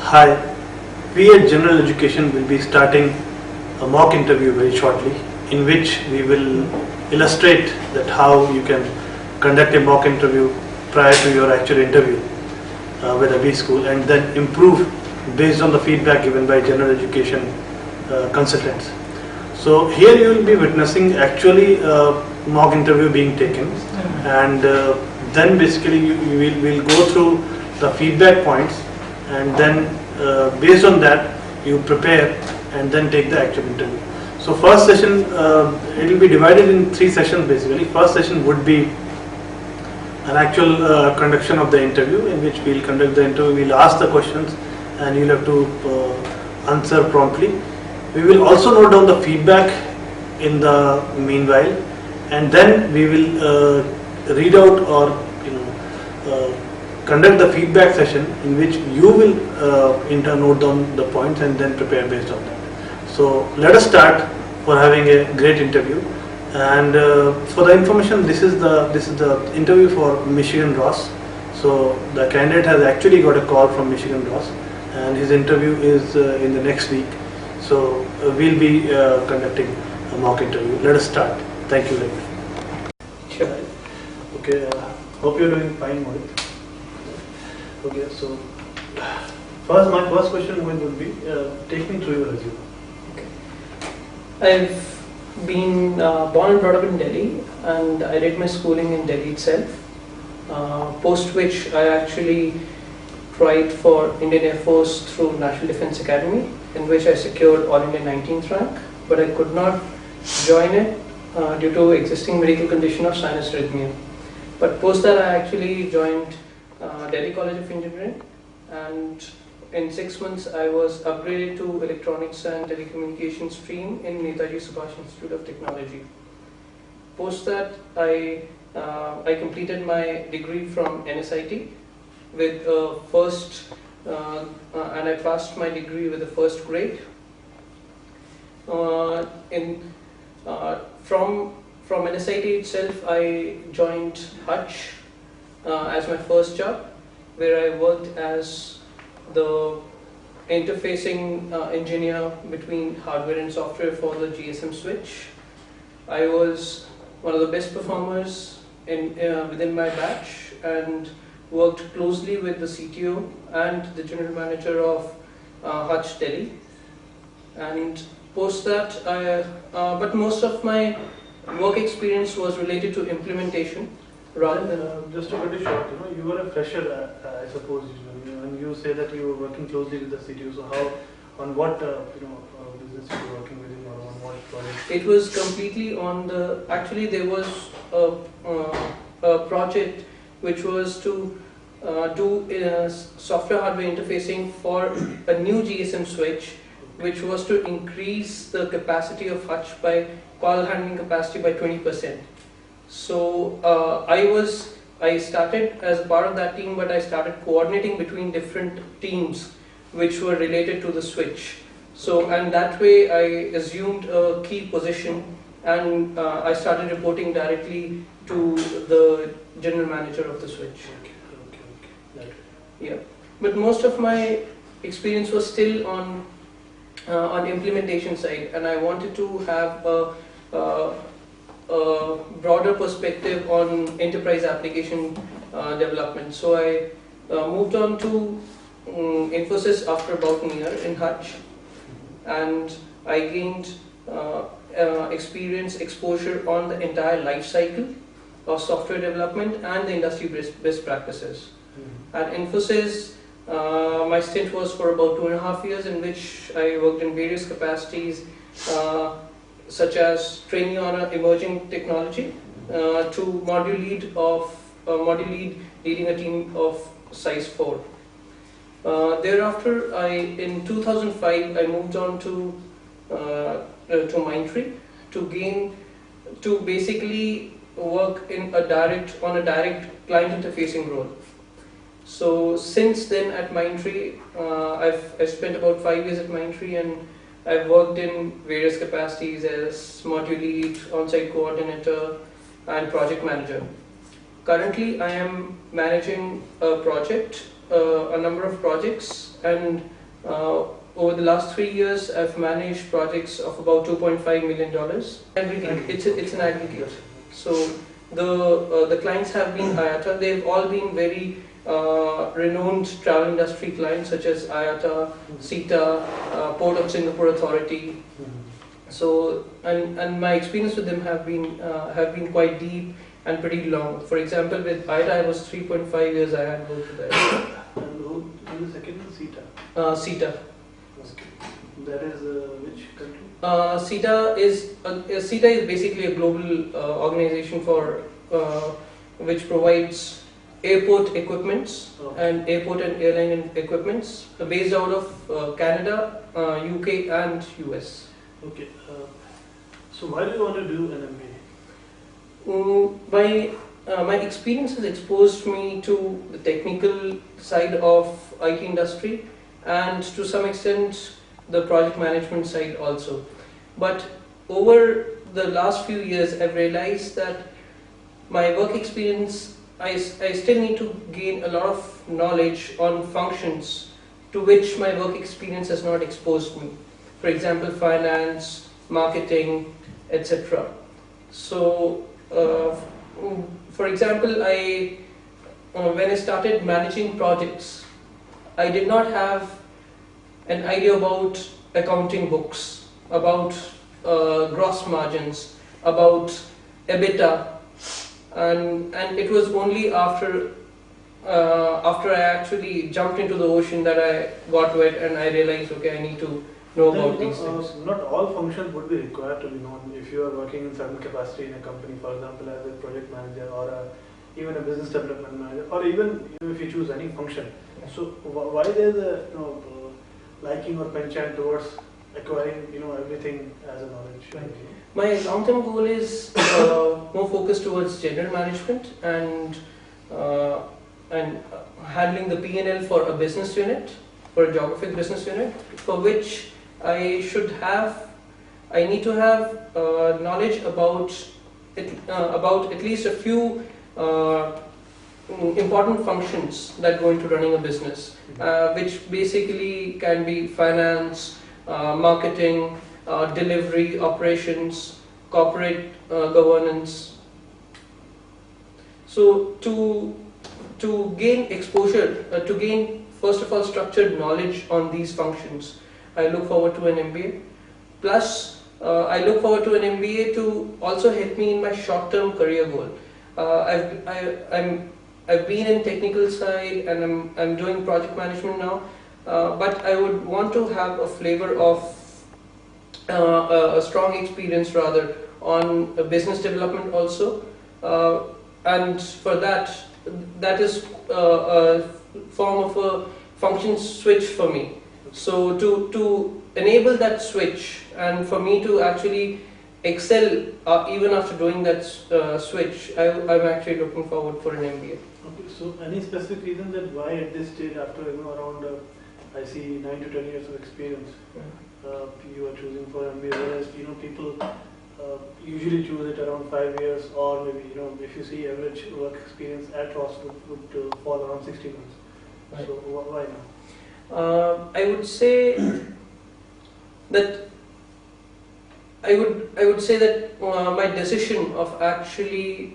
Hi, we at General Education will be starting a mock interview very shortly, in which we will illustrate that how you can conduct a mock interview prior to your actual interview with a B school, and then improve based on the feedback given by General Education consultants. So here you will be witnessing actually a mock interview being taken, and then basically we will go through the feedback points, and then based on that you prepare and then take the actual interview. So first session, it will be divided in 3 sessions basically. First session would be an actual conduction of the interview, in which we will conduct the interview, we will ask the questions and you will have to answer promptly. We will also note down the feedback in the meanwhile, and then we will read out or conduct the feedback session, in which you will in turn note down the points and then prepare based on that. So let us start for having a great interview. And for the information, this is the interview for Michigan Ross. So the candidate has actually got a call from Michigan Ross, and his interview is in the next week. So we'll be conducting a mock interview. Let us start. Thank you very much. Sure. Okay. Hope you're doing fine, Mohit. Okay. So my first question would be, take me through your resume. Okay. I've been born and brought up in Delhi, and I did my schooling in Delhi itself. Post which I actually tried for Indian Air Force through National Defence Academy, in which I secured All India 19th rank, but I could not join it due to existing medical condition of sinus arrhythmia. But post that I actually joined Delhi College of Engineering, and in 6 months I was upgraded to Electronics and Telecommunications stream in Netaji Subhash Institute of Technology. Post that I completed my degree from NSIT with and I passed my degree with the first grade. From NSIT itself, I joined Hutch as my first job, where I worked as the interfacing engineer between hardware and software for the GSM switch. I was one of the best performers within my batch, and worked closely with the CTO and the general manager of Hutch Delhi. And post that, but most of my work experience was related to implementation rather than. Just to cut it short, you were a fresher, I suppose. When you say that you were working closely with the CTO, so how, on what business you were working with him, or on what project? It was completely on the. Actually, there was a project which was to do software hardware interfacing for a new GSM switch, which was to increase the capacity of Hutch by call handling capacity by 20%. So I started as a part of that team, but I started coordinating between different teams which were related to the switch. So, and that way I assumed a key position, and I started reporting directly to the general manager of the switch. Okay. Yeah, but most of my experience was still on implementation side, and I wanted to have a broader perspective on enterprise application development. So I moved on to Infosys after about a year in Hutch, and I gained exposure on the entire life cycle of software development and the industry best practices. At Infosys, my stint was for about 2.5 years, in which I worked in various capacities, such as trainee on an emerging technology to module lead leading a team of size 4. Thereafter, in 2005, I moved on to Mindtree to basically work on a direct client interfacing role. So since then at Mindtree, I've spent about 5 years at Mindtree, and I've worked in various capacities as module lead, on-site coordinator, and project manager. Currently, I am managing a project, a number of projects, and Over the last 3 years, I've managed projects of about $2.5 million. Aggregate, it's an aggregate. So the clients have been IATA. They've all been very renowned travel industry clients such as IATA, SITA, Port of Singapore Authority. So and my experience with them have been quite deep and pretty long. For example, with IATA, I was 3.5 years. I had worked with them. And who is the second one? SITA. SITA. Okay. That is which country? SITA is basically a global organization for which provides airport equipments and airport and airline equipments based out of Canada, UK and US. Okay. So why do you want to do an MBA? My experience has exposed me to the technical side of IT industry and to some extent the project management side also. But over the last few years, I've realized that my work experience, I still need to gain a lot of knowledge on functions to which my work experience has not exposed me. For example, finance, marketing, etc. So, for example, when I started managing projects, I did not have an idea about accounting books, about gross margins, about EBITDA, and it was only after I actually jumped into the ocean that I got wet and I realized, okay, I need to know about these things. Not all functions would be required to be known. If you are working in certain capacity in a company, for example, as a project manager or even a business development manager, or even if you choose any function. So why there is a liking or penchant towards acquiring everything as a knowledge? Right. My long-term goal is more focused towards general management and handling the P&L for a business unit, for a geographic business unit, for which I need to have knowledge about at least a few important functions that go into running a business, which basically can be finance, marketing, delivery, operations, corporate governance. So to gain exposure, to gain first of all structured knowledge on these functions, I look forward to an MBA. Plus, I look forward to an MBA to also help me in my short-term career goal. I've been in technical side and I'm doing project management now, but I would want to have a flavor of a strong experience rather on business development also, and for that is a form of a function switch for me. So to enable that switch and for me to actually excel even after doing that switch, I'm actually looking forward for an MBA. Okay, so any specific reason that why at this stage, after around I see 9 to 10 years of experience, you are choosing for MBA, whereas people usually choose it around 5 years, or maybe if you see average work experience at Ross would fall around 60 months. Right. So why now? I would say that my decision of actually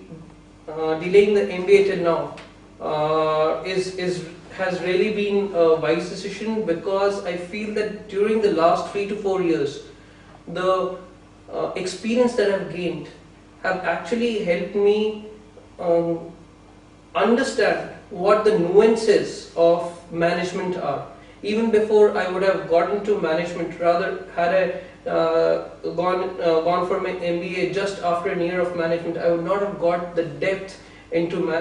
delaying the MBA till now has really been a wise decision, because I feel that during the last 3 to 4 years, the experience that I've gained have actually helped me understand what the nuances of management are. Even before I would have gotten to management, rather had I gone for my MBA just after a year of management, I would not have got the depth into